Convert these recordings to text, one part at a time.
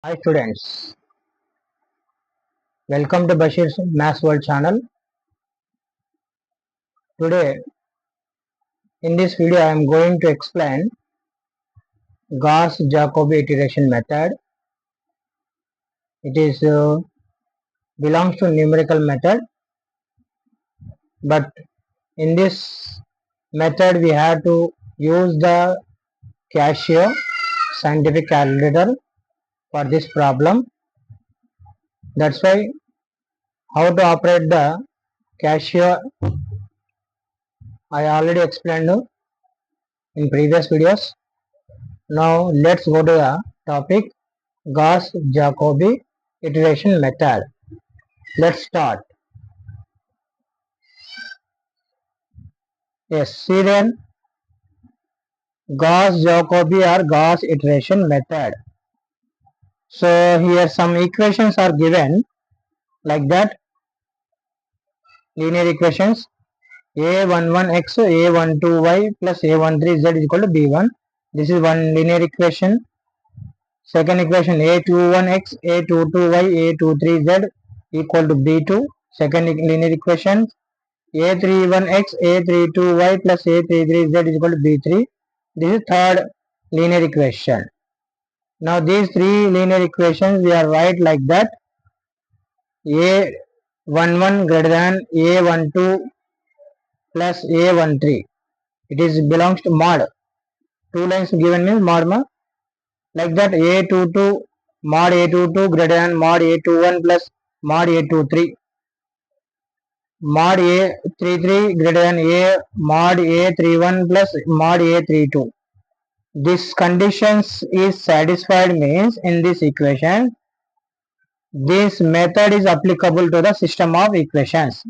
Hi students, welcome to Basheer's Maths World channel. Today in this video I am going to explain Gauss-Jacobi Iteration Method. It is belongs to numerical method, but in this method we have to use the Casio scientific calculator for this problem. That's why how to operate the Casio I already explained in previous videos. Now let's go to the topic Gauss-Jacobi Iteration Method. Let's start. Yes, see then Gauss-Jacobi or Gauss Iteration Method. So here some equations are given like that. Linear equations a11x a12y plus a13z is equal to b1. This is one linear equation. Second equation a21x a22y a23z equal to b2. Second linear equation a31x a32y plus a33z is equal to b3. This is third linear equation. Now these three linear equations we are write like that: a11 greater than a12 plus a13. It is belongs to mod. Two lines given means mod like that. A22 mod a22 greater than mod a21 plus mod a23. Mod a33 greater than a mod a31 plus mod a32. This conditions is satisfied means in this equation this method is applicable to the system of equations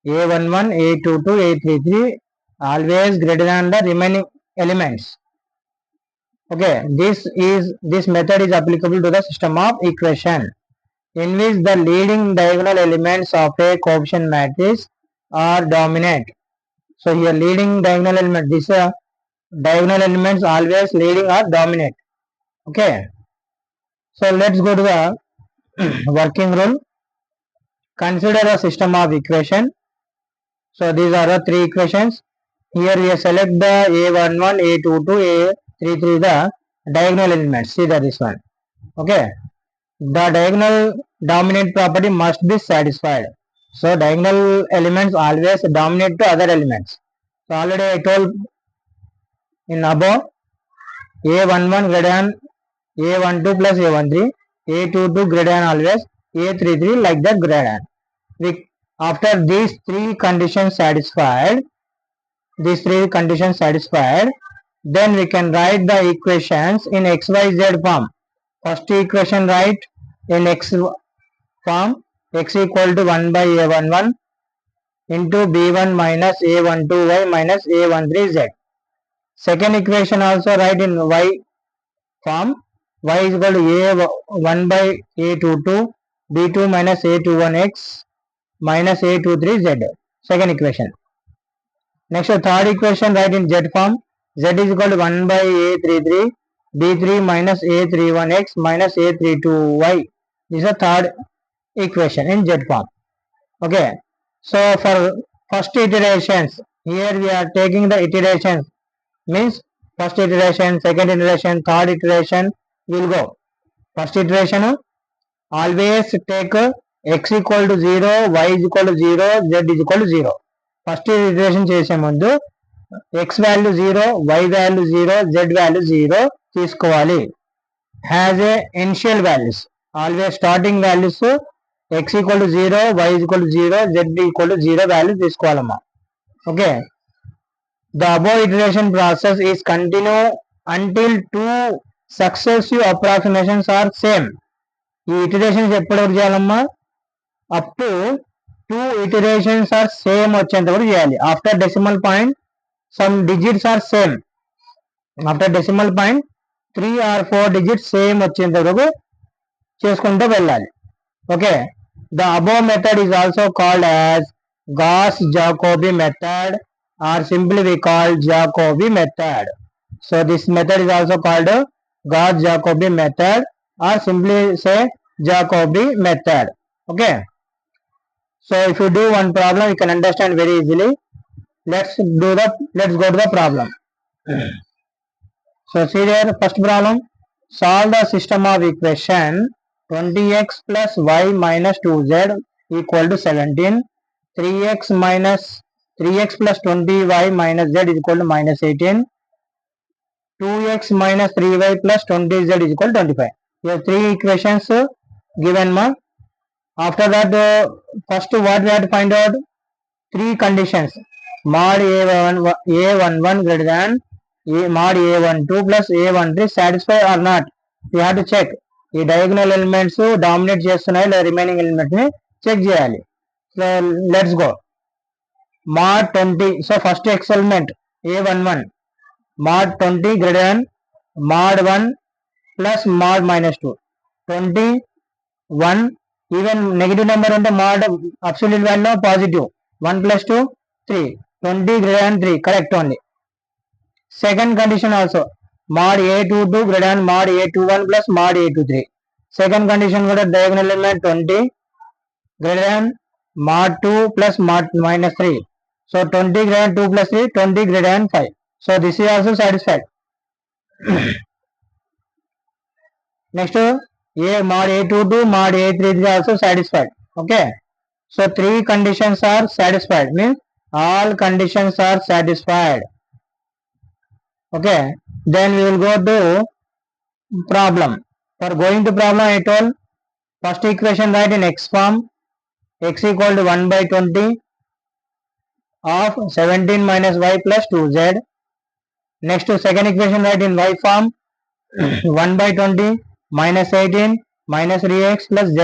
a11 a22 a33 always greater than the remaining elements. Okay, this method is applicable to the system of equation in which the leading diagonal elements of a coefficient matrix are dominant. So here leading diagonal element, this diagonal elements always leading or dominant. Okay, so let's go to the working rule. Consider a system of equation. So these are the three equations. Here we select the a11 a22 a33 the diagonal elements. See that this one. Okay, the diagonal dominant property must be satisfied. So diagonal elements always dominate to other elements. So already I told in above a11 greater than a12 plus a13, a22 greater than always a33 like that greater than. After these three conditions satisfied, then we can write the equations in xyz form. First equation write in x form, x equal to 1 by a11 into b1 minus a12y minus a13z. Second equation also write in y form, y is equal to a1 by a22 b2 minus a21x minus a23z. Second equation. Next third equation write in z form, z is equal to 1 by a33 b3 minus a31x minus a32y. This is the third equation in z form. Okay, so for first iterations, here we are taking the iterations, means first iteration, second iteration, third iteration will go. First iteration always take x equal to 0, y is equal to 0, z is equal to 0. First iteration చేసే ముందు x value 0, y value 0, z value 0 తీసుకోవాలి. Has a initial values, always starting values x equal to 0, y equal to 0, z equal to 0 value తీసుకోవాలమ్మా. Okay, the above iteration process is continue until two successive approximations are same. ఈ iterations ఎప్పటివరకు చేయాలమ్మా? Up to two iterations are same వచ్చేంత వరకు చేయాలి. After decimal point some digits are same. After decimal point 3 or 4 digits same వచ్చేంత వరకు చేసుకుంటూ వెళ్ళాలి. Okay, the above method is also called as Gauss-Jacobi method or simply we call Jacobi method. So this method is also called Gauss-Jacobi method or simply say Jacobi method. Okay. So if you do one problem, you can understand very easily. Let's go to the problem. So see there, first problem. Solve the system of equation 20x plus y minus 2z equal to 17. 3x minus 3x plus 20y minus z is equal to minus 18. 2x minus 3y plus 20z is equal to 25. Here three equations given. After that, first what we have to find out? Three conditions. Mod a11 greater than mod a12 plus a13 satisfy or not. We have to check. ఈ diagonal elements dominate చేస్తున్నాయి లేదా remaining elements ని check చేయాలి. So let's go. Mod 20. So first x element a11 mod 20 greater than mod 1 plus mod minus 2. 21 even negative number ఉంటే mod absolute value positive 1 plus 2 3. 20 greater than 3 correct only. Second condition also mod a22 greater than mod a21 plus mod a23. Second condition కూడా diagonal element 20 greater than mod 2 plus mod minus 3. So 20 greater than 2 plus 3, 20 greater than 5. So this is also satisfied. Next mod a22 mod a33 also satisfied. Okay. So three conditions are satisfied, means all conditions are satisfied. Okay. Then we will go to problem. For going to problem, I told first equation write in x form, x equal to 1 by 20 of 17 minus y plus 2z. Next to second equation write in y form 1 by 20 minus 18 minus 3x plus z.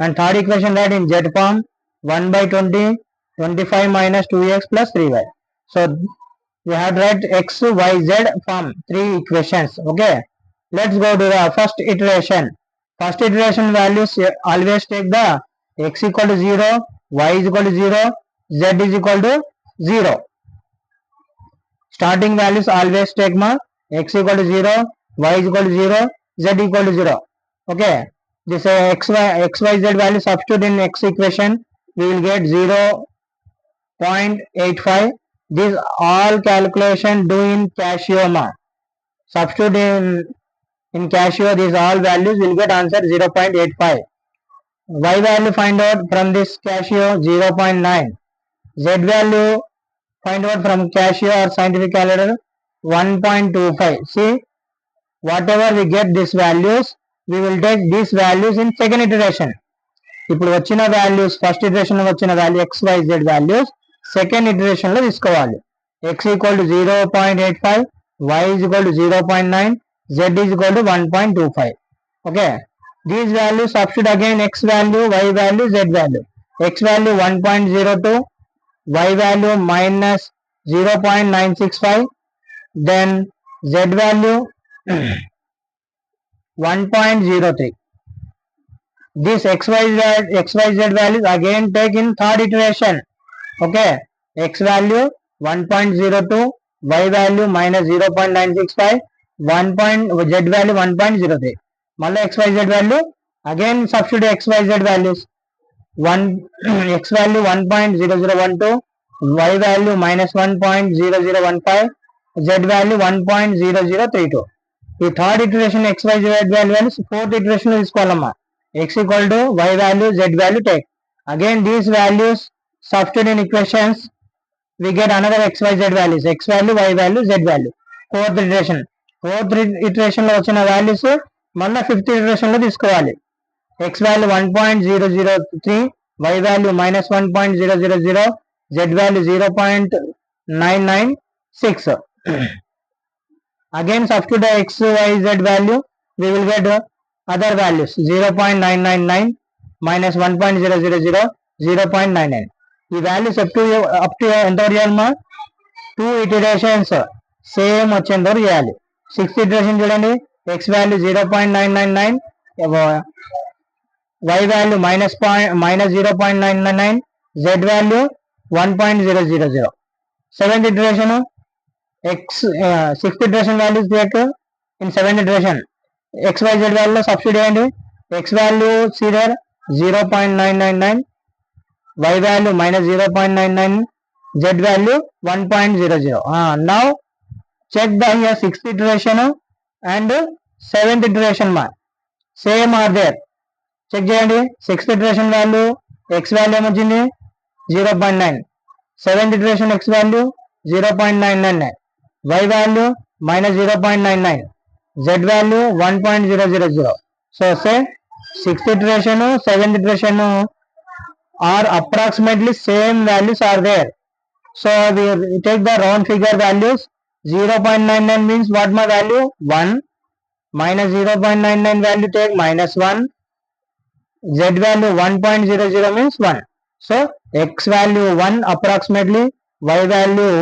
And third equation write in z form 1 by 20 25 minus 2x plus 3y. So we have to write x, y, z form three equations. Okay. Let's go to the first iteration. First iteration values always take the x equal to 0, y is equal to 0, z is equal to 0. Starting values always take x equal to 0, y is equal to 0, z equal to 0. Okay. This x, y, z value substitute in x equation. We will get 0.85. This all calculation do in Casio. Substitute in Casio these all values will get answer 0.85. Y value find out from this Casio 0.9. Z value find out from Casio or scientific calculator 1.25. See, whatever we get these values, we will take these values in second iteration. ఇప్పుడు వచ్చిన values first iteration లో వచ్చిన value XYZ values second iteration లో తీసుకోవాలి. x equal to 0.85, y is equal to 0.9, z is equal to 1.25. Okay. These values substitute again x value, y value, z value. X value 1.02, y value minus 0.965, then z value 1.03. This xyz values again take in third iteration. Okay. X value 1.02, y value minus 0.965, z value 1.03. మళ్ళీ xyz value again substitute xyz values. X value 1.0012, y value minus 1.0015, z value 1.0032. ఈ third iteration xyz values fourth iteration లో తీసుకోవాలమ్మా. X equal to y value, z value take. Again these values substitute in equations, we get another xyz values, x value, y value, z value. Fourth iteration లో వచ్చిన values మళ్ళీ fifth iteration లో తీసుకోవాలి. x value 1.003, y value minus 1.000, z value 0.996. Again substitute x, y, z value, we will get other values 0.999 minus 1.000, 0.99. ఈ values up to ఎంత చేయాలమ్మా? 2 iterations same వచ్చేంత వరకు చేయాలి. సిక్స్త్ ఇటరేషన్ చూడండి, x value 0.999, y value minus 0.999, z value 1.000. Seventh iteration sixth iteration values take in seventh iteration XYZ value substitute చేయండి. X value see there 0.999, Y value minus 0.99, Z value 1.00. Now check the here 6th iteration and 7th iteration same are there. Check చేయండి. 6th iteration value x value ఏమొచ్చింది 0.9, 7th iteration x value 0.999, y value minus 0.99, z value 1.000. So say 6th iteration 7th iteration are approximately same values are there. So we take the round figure values. 0.99 means what my value 1, minus 0.99 value take minus 1, z value 1.00 means 1. So x value 1 approximately, y value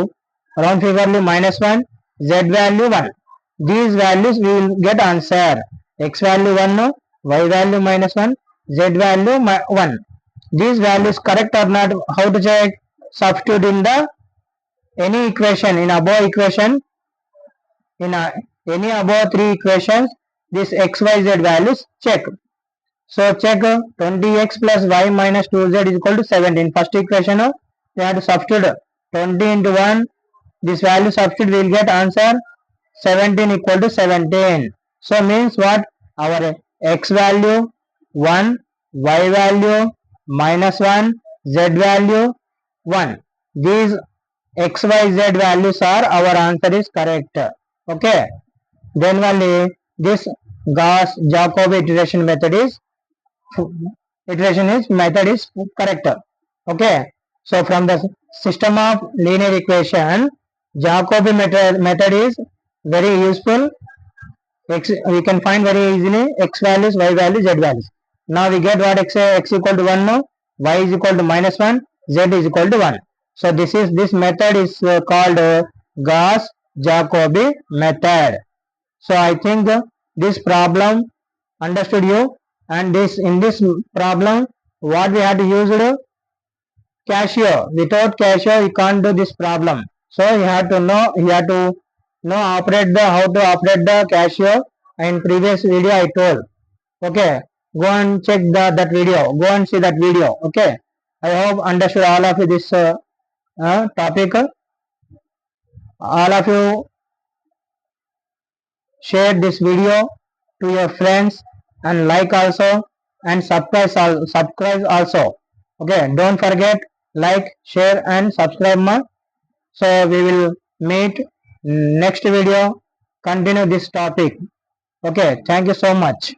round figure value minus 1, z value 1. These values we will get answer. X value 1, y value minus 1, z value 1. These values correct or not? How to check? Substitute in the any equation in above equation, in any above 3 equations, this x, y, z values check. So check 20x plus y minus 2z is equal to 17. First equation we have to substitute 20 into 1. This value substitute we will get answer 17 equal to 17. So means what? Our x value 1, y value minus 1, z value 1. These x, y, z values are our answer is correct. Okay. Then only this Gauss-Jacobi iteration method is method is correct. Okay. So from the system of linear equation, Jacobi method is very useful. We can find very easily x values, y values, z values. Now we get what x equal to 1 now, y is equal to minus 1, z is equal to 1. So this method is called Gauss-Jacobi method. So I think this problem understood you, and in this problem what we had to use Casio. Without Casio you can't do this problem. So you have to know how to operate the Casio. In previous video I told. Okay, go and check that video. Go and see that video. Okay, I hope understood all of you this topic. All of you share this video to your friends and like also, and subscribe also. Okay, don't forget like, share and subscribe. So we will meet next video, continue this topic. Okay, thank you so much.